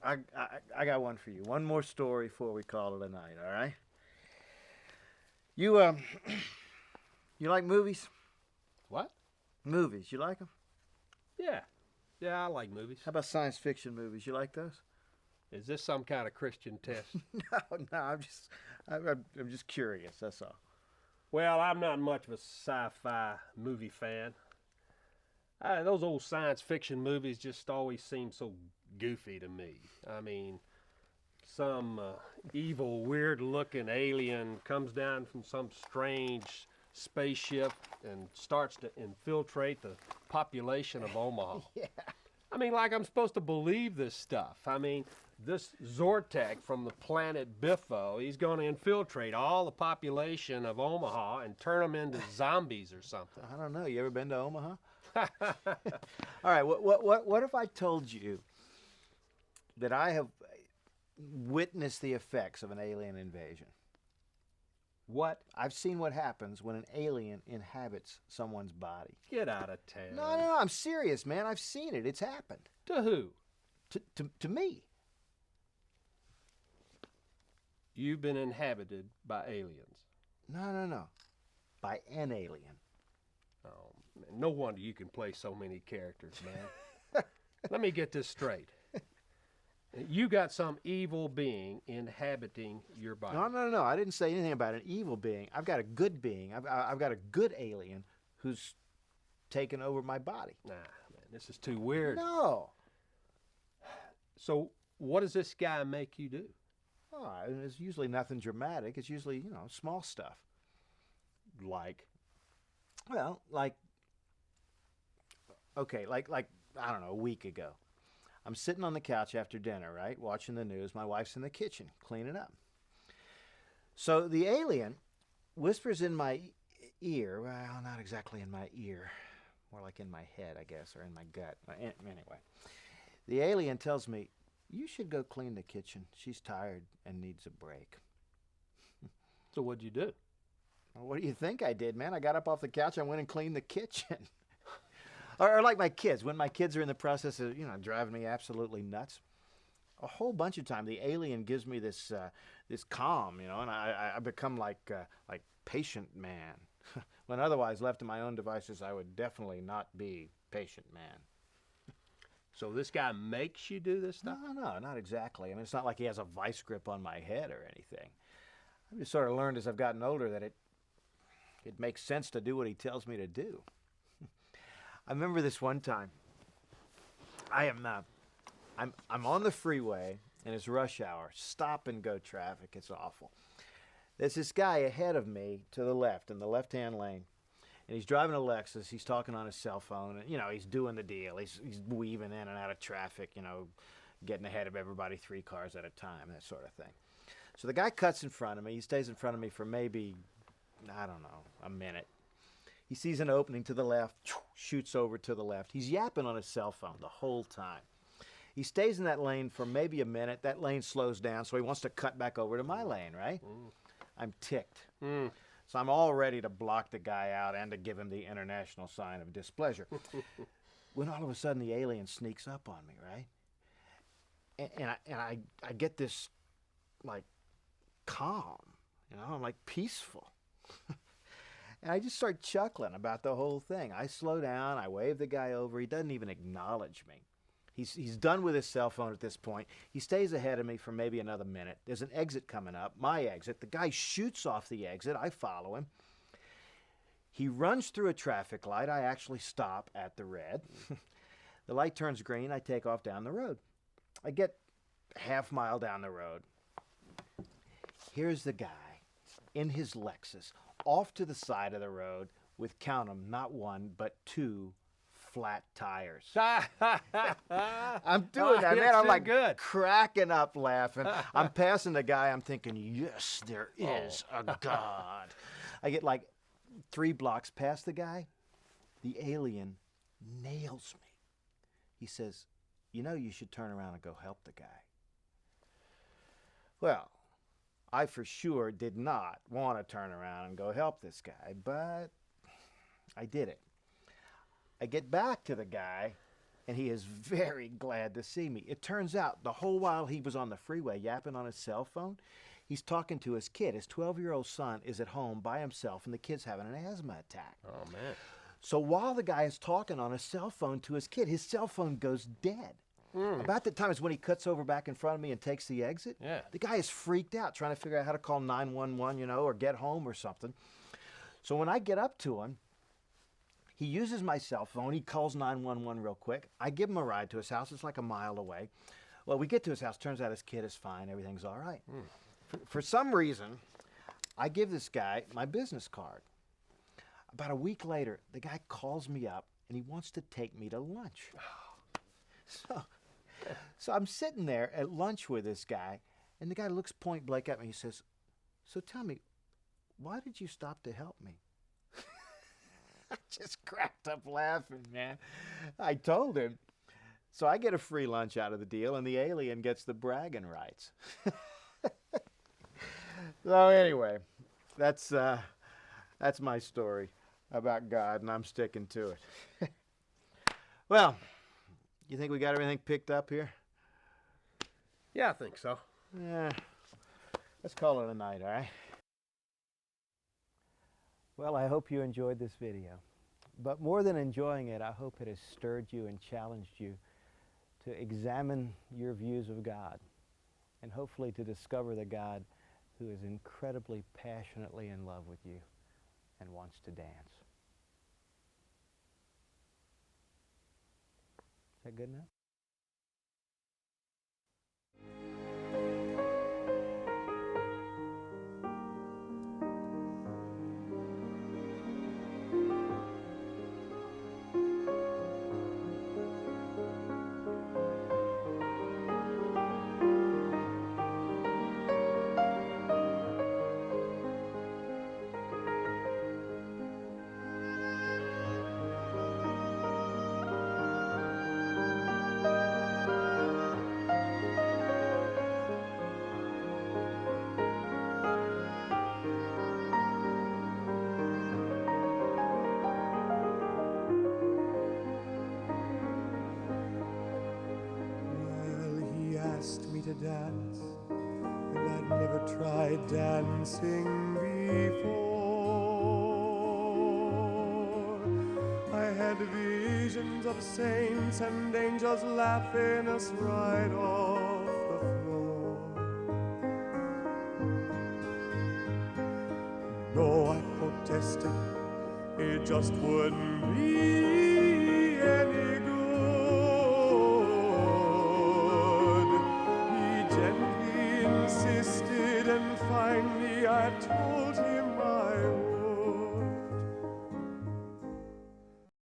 I got one for you. One more story before we call it a night. All right. You you like movies? What? Movies. You like them? Yeah. Yeah, I like movies. How about science fiction movies? You like those? Is this some kind of Christian test? No. I'm just curious. That's all. Well, I'm not much of a sci-fi movie fan. Those old science fiction movies just always seem so goofy to me. I mean, some evil, weird-looking alien comes down from some strange spaceship and starts to infiltrate the population of Omaha. Yeah. I mean, like I'm supposed to believe this stuff. I mean, this Zortek from the planet Biffo, he's going to infiltrate all the population of Omaha and turn them into zombies or something. I don't know. You ever been to Omaha? All right. What if I told you that I have witnessed the effects of an alien invasion? What? I've seen what happens when an alien inhabits someone's body. Get out of town. No, I'm serious, man. I've seen it. It's happened. To who? To me. You've been inhabited by aliens. No. By an alien. Oh, man, no wonder you can play so many characters, man. Let me get this straight. You got some evil being inhabiting your body. No. I didn't say anything about an evil being. I've got a good being. I've got a good alien who's taken over my body. Nah, man, this is too weird. No. So, what does this guy make you do? Oh, it's usually nothing dramatic. It's usually, small stuff. Like? Well, okay, like I don't know, a week ago. I'm sitting on the couch after dinner, right, watching the news. My wife's in the kitchen cleaning up. So the alien whispers in my ear, well, not exactly in my ear, more like in my head, I guess, or in my gut. Anyway, the alien tells me, you should go clean the kitchen. She's tired and needs a break. So what'd you do? Well, what do you think I did, man? I got up off the couch, I went and cleaned the kitchen. Or like my kids, when my kids are in the process of, driving me absolutely nuts. A whole bunch of time, the alien gives me this calm, and I become like patient man. When otherwise left to my own devices, I would definitely not be patient man. So this guy makes you do this stuff? No, not exactly. I mean, it's not like he has a vice grip on my head or anything. I've just sort of learned as I've gotten older that it makes sense to do what he tells me to do. I remember this one time. I'm on the freeway and it's rush hour, stop and go traffic. It's awful. There's this guy ahead of me to the left in the left-hand lane, and he's driving a Lexus. He's talking on his cell phone, and he's doing the deal. He's weaving in and out of traffic, getting ahead of everybody 3 cars at a time, that sort of thing. So the guy cuts in front of me. He stays in front of me for maybe, I don't know, a minute. He sees an opening to the left, shoots over to the left. He's yapping on his cell phone the whole time. He stays in that lane for maybe a minute. That lane slows down, so he wants to cut back over to my lane, right? I'm ticked. So I'm all ready to block the guy out and to give him the international sign of displeasure. When all of a sudden the alien sneaks up on me, right? And I get this, like, calm, I'm like peaceful. And I just start chuckling about the whole thing. I slow down, I wave the guy over. He doesn't even acknowledge me. He's done with his cell phone at this point. He stays ahead of me for maybe another minute. There's an exit coming up, my exit. The guy shoots off the exit. I follow him. He runs through a traffic light. I actually stop at the red. The light turns green. I take off down the road. I get half mile down the road. Here's the guy in his Lexus, off to the side of the road with, count 'em, not 1, but 2 flat tires. I'm doing that, man. I'm like good. Cracking up laughing. I'm passing the guy. I'm thinking, yes, there is a God. I get like 3 blocks past the guy. The alien nails me. He says, you should turn around and go help the guy. Well, I for sure did not want to turn around and go help this guy, but I did it. I get back to the guy, and he is very glad to see me. It turns out the whole while he was on the freeway yapping on his cell phone, he's talking to his kid. His 12-year-old son is at home by himself, and the kid's having an asthma attack. Oh, man. So while the guy is talking on his cell phone to his kid, his cell phone goes dead. About that time is when he cuts over back in front of me and takes the exit. Yeah. The guy is freaked out, trying to figure out how to call 911, you know, or get home or something. So when I get up to him, he uses my cell phone. He calls 911 real quick. I give him a ride to his house. It's like a mile away. Well, we get to his house. Turns out his kid is fine. Everything's all right. For some reason, I give this guy my business card. About a week later, the guy calls me up, and he wants to take me to lunch. So I'm sitting there at lunch with this guy, and the guy looks point blank at me. He says, "So tell me, why did you stop to help me?" I just cracked up laughing, man. I told him. So I get a free lunch out of the deal, and the alien gets the bragging rights. So anyway, that's my story about God, and I'm sticking to it. Well, you think we got everything picked up here? Yeah, I think so. Yeah. Let's call it a night, all right? Well, I hope you enjoyed this video. But more than enjoying it, I hope it has stirred you and challenged you to examine your views of God, and hopefully to discover the God who is incredibly passionately in love with you and wants to dance. Is that good enough? Asked me to dance, and I'd never tried dancing before. I had visions of saints and angels laughing us right off the floor. No, I protested, it just wouldn't be any good. Insisted, and finally I told